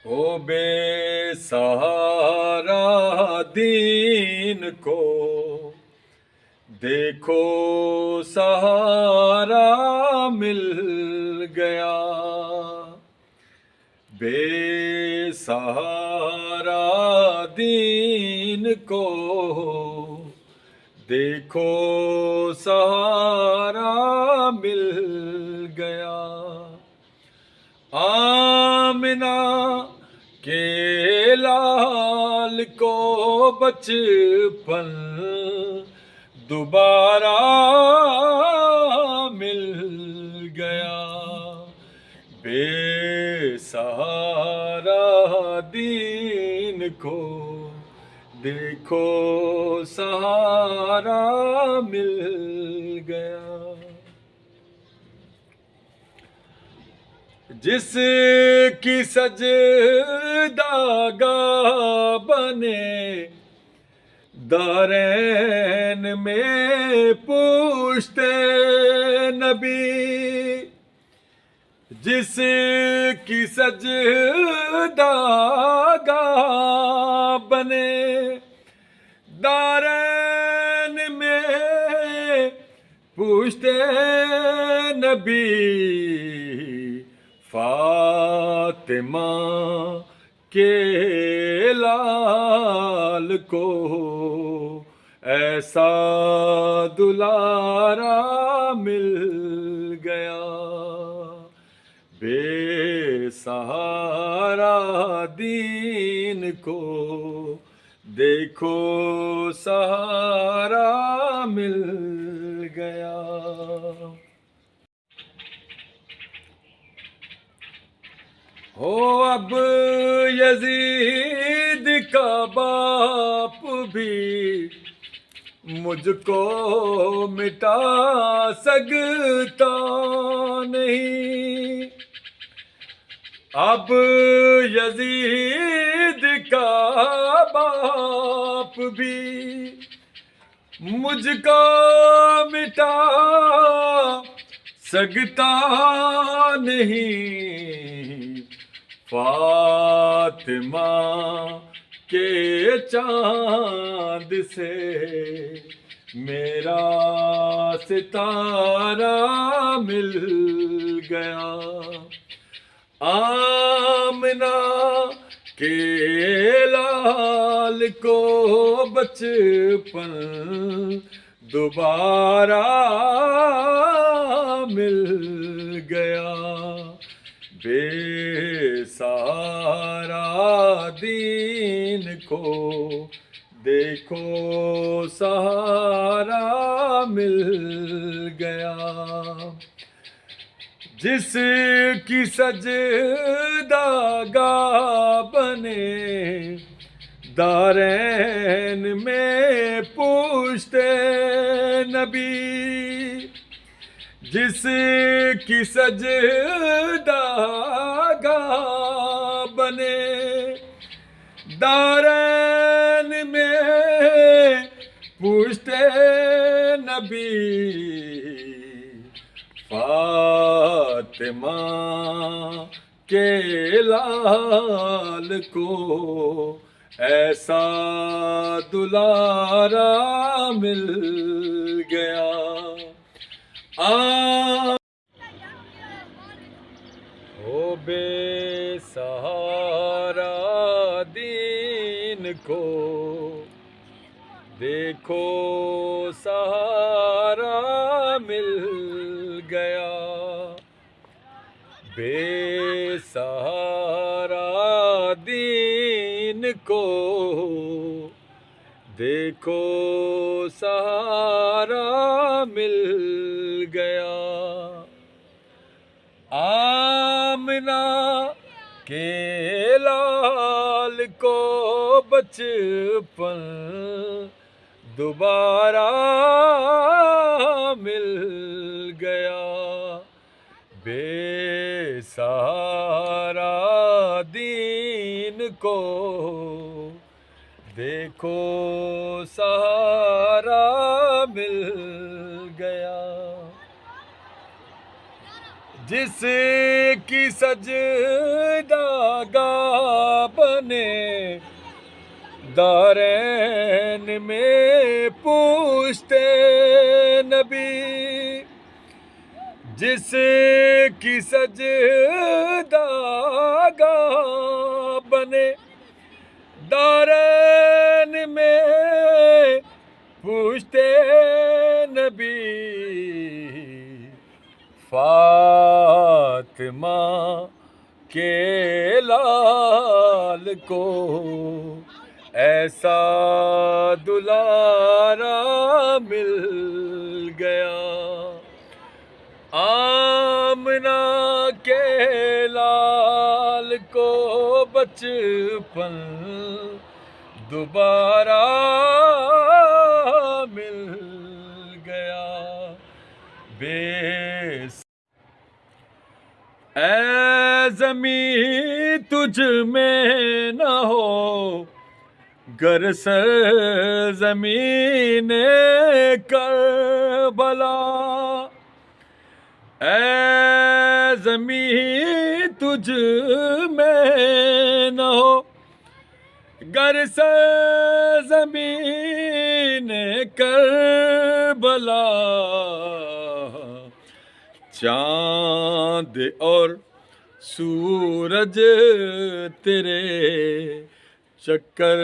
ہو بے سہارا دین کو دیکھو سہارا مل گیا، بے سہارا دین کو دیکھو سہارا مل گیا۔ آمنہ کے لال کو بچپن دوبارہ مل گیا، بے سہارا دین کو دیکھو سہارا مل گیا۔ جس کی سجدہ گاہ بنے دارین میں پوچھتے نبی، جس کی سجدہ گاہ بنے دارین میں پوچھتے نبی، فاطمہ کے لال کو ایسا دلارا مل گیا، بے سہارا دین کو دیکھو سہارا مل گیا۔ ہو اب یزید کا باپ بھی مجھ کو مٹا سکتا نہیں، اب یزید کا باپ بھی مجھ کو مٹا سکتا نہیں، فاطمہ کے چاند سے میرا ستارہ مل گیا، آمنہ کے لال کو بچپن دوبارہ مل گیا، بے سہارا دین کو دیکھو سہارا مل گیا، جس کی سجدہ گاہ بنے دارین میں پوچھتے نبی، جس کی سجدہ گاہ بنے دارین میں پوچھتے نبی، فاطمہ کے لال کو ایسا دلارا مل گیا، ہو بے سہارا دین کو دیکھو سہارا مل گیا، بے سہارا دین کو دیکھو سہارا مل گیا، آمنہ کے لال کو بچپن دوبارہ مل گیا، بے سہارا دین کو دیکھو سہارا مل گیا، جس کی سجدہ گاہ بنے دارین میں پوچھتے نبی، جس کی سجدہ گاہ بنے دارین میں پوچھتے نبی، فاطمہ کے لال کو ایسا دلارا مل گیا، آمنہ کے لال کو بچپن دوبارہ مل گیا۔ اے زمین تجھ میں نہ ہو گر سرزمین کربلا، اے زمین تجھ میں نہ ہو گر سرزمین کربلا، چاند اور سورج تیرے چکر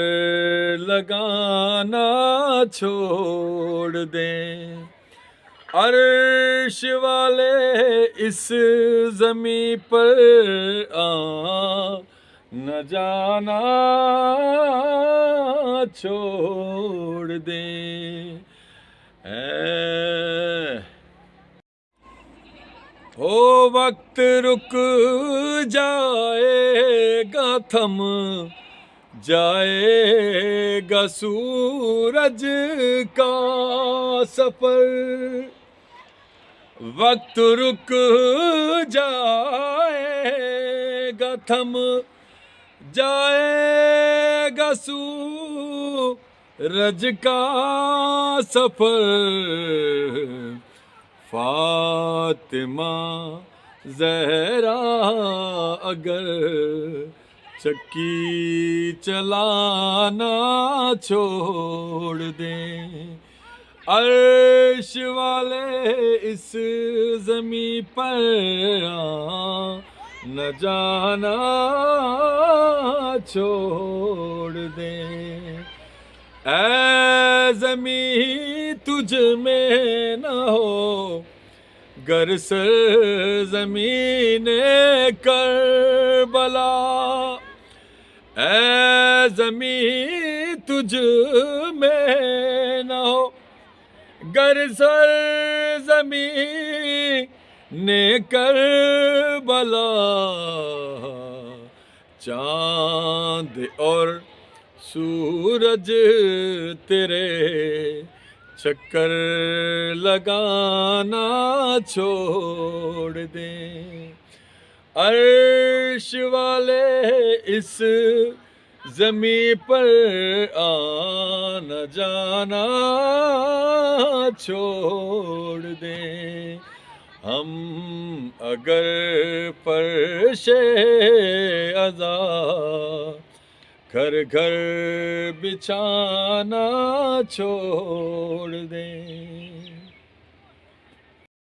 لگانا چھوڑ دیں، عرش والے اس زمین پر نہ جانا چھوڑ دیں۔ او وقت رک جائے گا، تھم جائے گا سورج کا سفر، وقت رک جائے گا، تھم جائے گا سورج کا سفر، فاطمہ زہرا اگر چکی چلانا چھوڑ دیں، عرش والے اس زمین پر نہ جانا چھوڑ دیں، اے زمین تجھ میں نہ ہو گر سرزمین کربلا، اے زمین تجھ میں نہ ہو گر سرزمین کربلا، چاند اور سورج تیرے چکر لگانا چھوڑ دیں، عرش والے اس زمین پر آنا جانا چھوڑ دیں، ہم اگر فرش عزا گھر گھر بچھانا چھوڑ دیں۔